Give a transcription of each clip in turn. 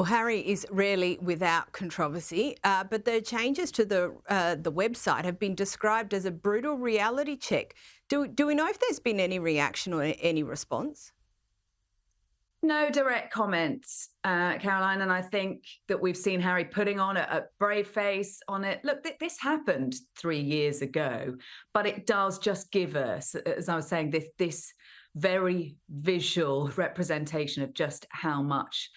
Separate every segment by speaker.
Speaker 1: Well, Harry is rarely without controversy, but the changes to the website have been described as a brutal reality check. Do we know if there's been any reaction or any response?
Speaker 2: No direct comments, Caroline, and I think that we've seen Harry putting on a brave face on it. Look, this happened 3 years ago, but it does just give us, as I was saying, this very visual representation of just how much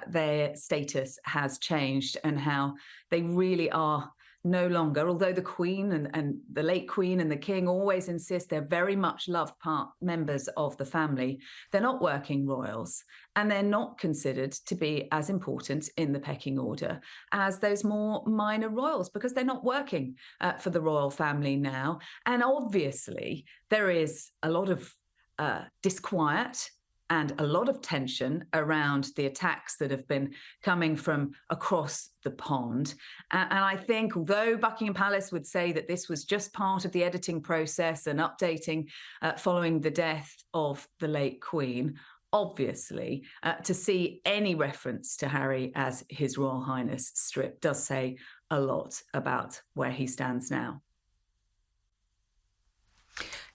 Speaker 2: their status has changed and how they really are no longer, although the Queen and the late Queen and the King always insist they're very much loved members of the family, they're not working royals and they're not considered to be as important in the pecking order as those more minor royals because they're not working for the royal family now. And obviously there is a lot of disquiet and a lot of tension around the attacks that have been coming from across the pond. And I think although Buckingham Palace would say that this was just part of the editing process and updating following the death of the late Queen, obviously, to see any reference to Harry as His Royal Highness strip does say a lot about where he stands now.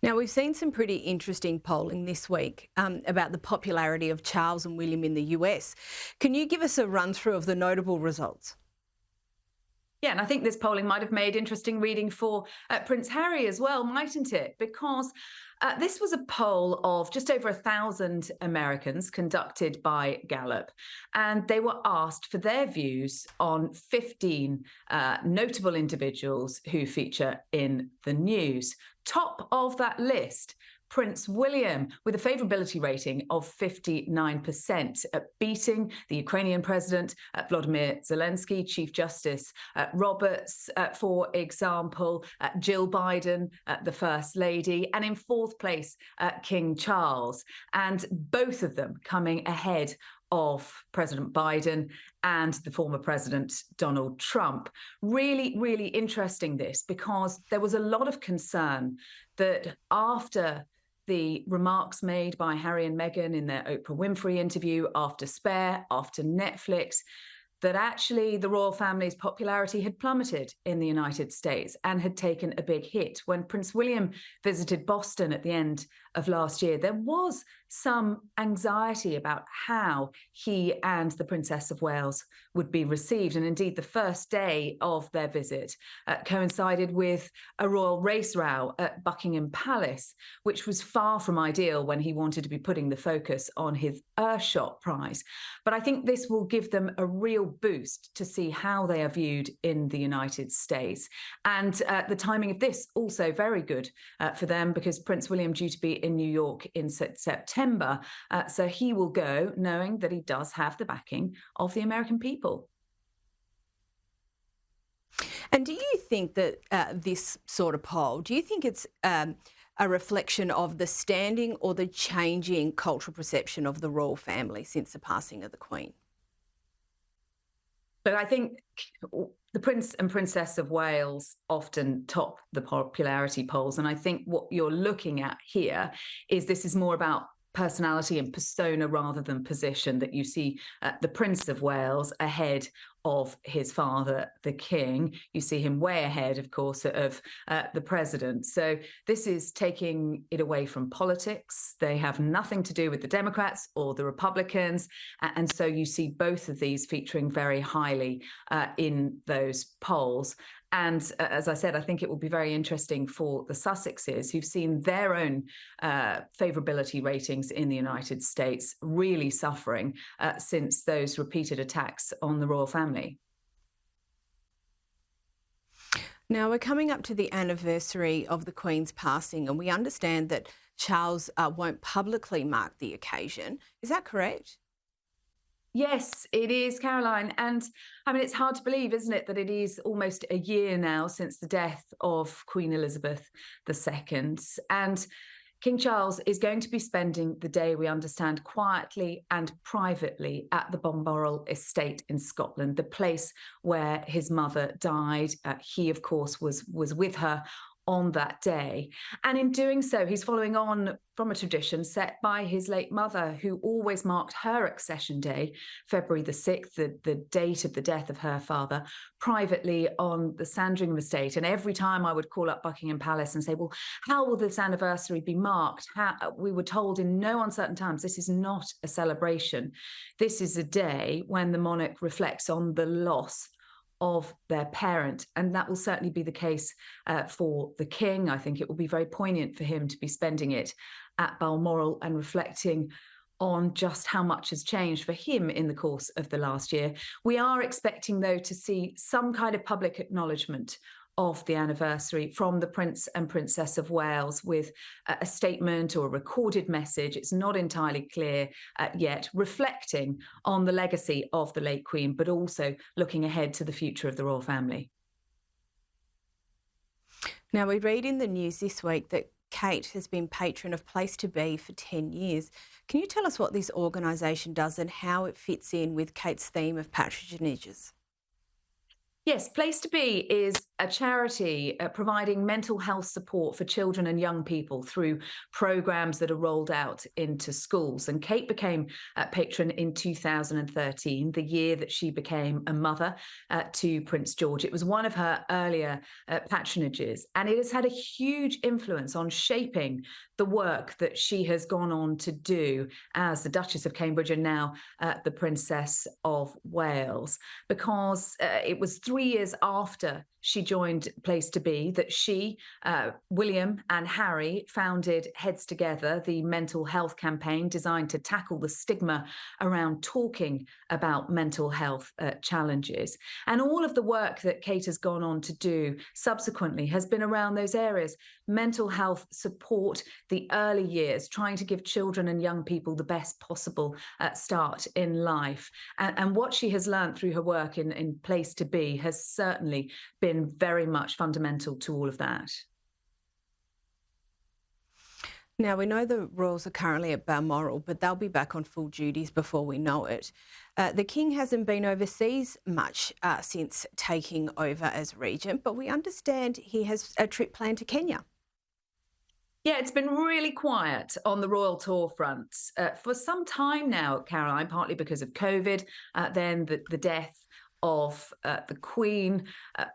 Speaker 1: Now, we've seen some pretty interesting polling this week about the popularity of Charles and William in the US. Can you give us a run through of the notable results?
Speaker 2: Yeah, and I think this polling might have made interesting reading for Prince Harry as well, mightn't it? Because this was a poll of just over 1,000 Americans conducted by Gallup, and they were asked for their views on 15 notable individuals who feature in the news. Top of that list, Prince William, with a favourability rating of 59%, beating the Ukrainian President Volodymyr Zelensky, Chief Justice Roberts, for example, Jill Biden, the First Lady, and in fourth place, King Charles, and both of them coming ahead of President Biden and the former President Donald Trump. Really, really interesting this, because there was a lot of concern that after the remarks made by Harry and Meghan in their Oprah Winfrey interview, after Spare, after Netflix, that actually the royal family's popularity had plummeted in the United States and had taken a big hit. When Prince William visited Boston at the end of last year, there was some anxiety about how he and the Princess of Wales would be received. And indeed, the first day of their visit coincided with a royal race row at Buckingham Palace, which was far from ideal when he wanted to be putting the focus on his Earthshot prize. But I think this will give them a real boost to see how they are viewed in the United States. And the timing of this also very good for them, because Prince William due to be in New York in September. So he will go knowing that he does have the backing of the American people.
Speaker 1: And do you think that this sort of poll, do you think it's a reflection of the standing or the changing cultural perception of the royal family since the passing of the Queen?
Speaker 2: But I think the Prince and Princess of Wales often top the popularity polls. And I think what you're looking at here is this is more about personality and persona rather than position, that you see the Prince of Wales ahead of his father, the King. You see him way ahead, of course, of the president. So this is taking it away from politics. They have nothing to do with the Democrats or the Republicans. And so you see both of these featuring very highly in those polls. And as I said, I think it will be very interesting for the Sussexes, who've seen their own favourability ratings in the United States really suffering since those repeated attacks on the royal family.
Speaker 1: Now, we're coming up to the anniversary of the Queen's passing, and we understand that Charles won't publicly mark the occasion. Is that correct?
Speaker 2: Yes, it is, Caroline. And I mean, it's hard to believe, isn't it, that it is almost a year now since the death of Queen Elizabeth II. And King Charles is going to be spending the day, we understand, quietly and privately at the Balmoral estate in Scotland, the place where his mother died. He, of course, was with her on that day. And in doing so, he's following on from a tradition set by his late mother, who always marked her accession day, February the 6th, the date of the death of her father, privately on the Sandringham estate. And every time I would call up Buckingham Palace and say, well, how will this anniversary be marked? We were told in no uncertain terms, this is not a celebration. This is a day when the monarch reflects on the loss of their parent. And that will certainly be the case for the king. I think it will be very poignant for him to be spending it at Balmoral and reflecting on just how much has changed for him in the course of the last year. We are expecting, though, to see some kind of public acknowledgement of the anniversary from the Prince and Princess of Wales with a statement or a recorded message. It's not entirely clear yet, reflecting on the legacy of the late Queen, but also looking ahead to the future of the royal family.
Speaker 1: Now, we read in the news this week that Kate has been patron of Place to Be for 10 years. Can you tell us what this organisation does and how it fits in with Kate's theme of patronages?
Speaker 2: Yes, Place to Be is a charity providing mental health support for children and young people through programmes that are rolled out into schools. And Kate became a patron in 2013, the year that she became a mother to Prince George. It was one of her earlier patronages, and it has had a huge influence on shaping the work that she has gone on to do as the Duchess of Cambridge and now the Princess of Wales, because it was 3 years after she joined Place to Be that she, William and Harry founded Heads Together, the mental health campaign designed to tackle the stigma around talking about mental health challenges. And all of the work that Kate has gone on to do subsequently has been around those areas: mental health support, the early years, trying to give children and young people the best possible start in life. And what she has learned through her work in Place to Be has certainly been very much fundamental to all of that.
Speaker 1: Now, we know the royals are currently at Balmoral, but they'll be back on full duties before we know it. The King hasn't been overseas much since taking over as regent, but we understand he has a trip planned to Kenya.
Speaker 2: Yeah, it's been really quiet on the royal tour front for some time now, Caroline, partly because of COVID, then the death of the Queen.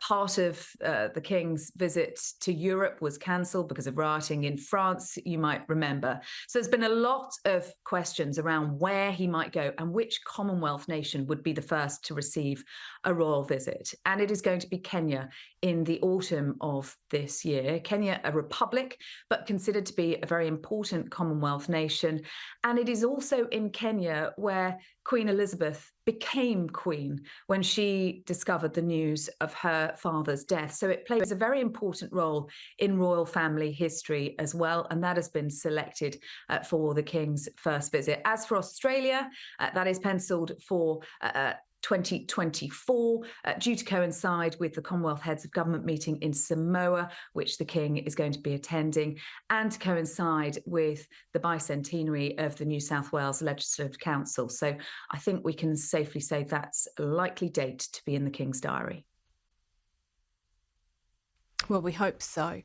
Speaker 2: Part of the King's visit to Europe was cancelled because of rioting in France, you might remember. So there's been a lot of questions around where he might go and which Commonwealth nation would be the first to receive a royal visit. And it is going to be Kenya in the autumn of this year. Kenya, a republic, but considered to be a very important Commonwealth nation. And it is also in Kenya where Queen Elizabeth became queen when she discovered the news of her father's death. So it plays a very important role in royal family history as well. And that has been selected for the King's first visit. As for Australia, that is penciled for 2024, due to coincide with the Commonwealth Heads of Government meeting in Samoa, which the King is going to be attending, and to coincide with the bicentenary of the New South Wales Legislative Council. So I think we can safely say that's a likely date to be in the King's diary.
Speaker 1: Well, we hope so.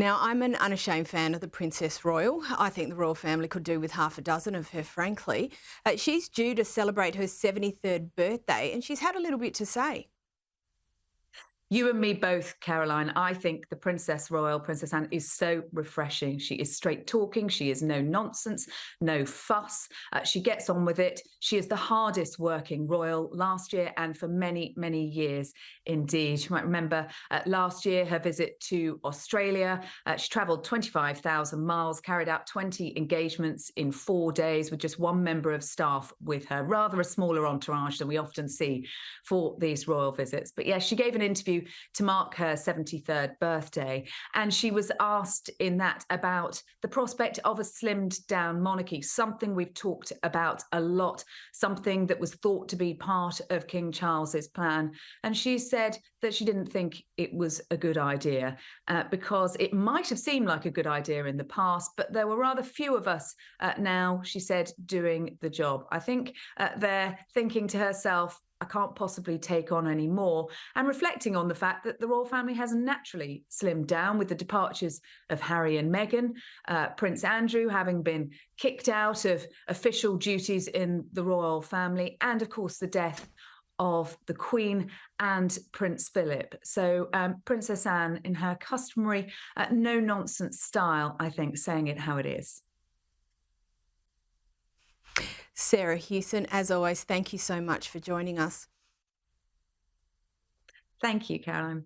Speaker 1: Now, I'm an unashamed fan of the Princess Royal. I think the royal family could do with half a dozen of her, frankly. She's due to celebrate her 73rd birthday, and she's had a little bit to say.
Speaker 2: You and me both, Caroline. I think the Princess Royal, Princess Anne, is so refreshing. She is straight talking. She is no nonsense, no fuss. She gets on with it. She is the hardest working royal last year and for many, many years indeed. You might remember last year her visit to Australia. She travelled 25,000 miles, carried out 20 engagements in 4 days with just one member of staff with her. Rather a smaller entourage than we often see for these royal visits. But yes, she gave an interview to mark her 73rd birthday. And she was asked in that about the prospect of a slimmed down monarchy, something we've talked about a lot, something that was thought to be part of King Charles's plan. And she said that she didn't think it was a good idea because it might have seemed like a good idea in the past, but there were rather few of us now, she said, doing the job. I think they're thinking to herself, I can't possibly take on any more, and reflecting on the fact that the royal family has naturally slimmed down with the departures of Harry and Meghan, Prince Andrew having been kicked out of official duties in the royal family, and of course the death of the Queen and Prince Philip. So Princess Anne, in her customary no-nonsense style, I think, saying it how it is.
Speaker 1: Sarah Hewson, as always, thank you so much for joining us.
Speaker 2: Thank you, Caroline.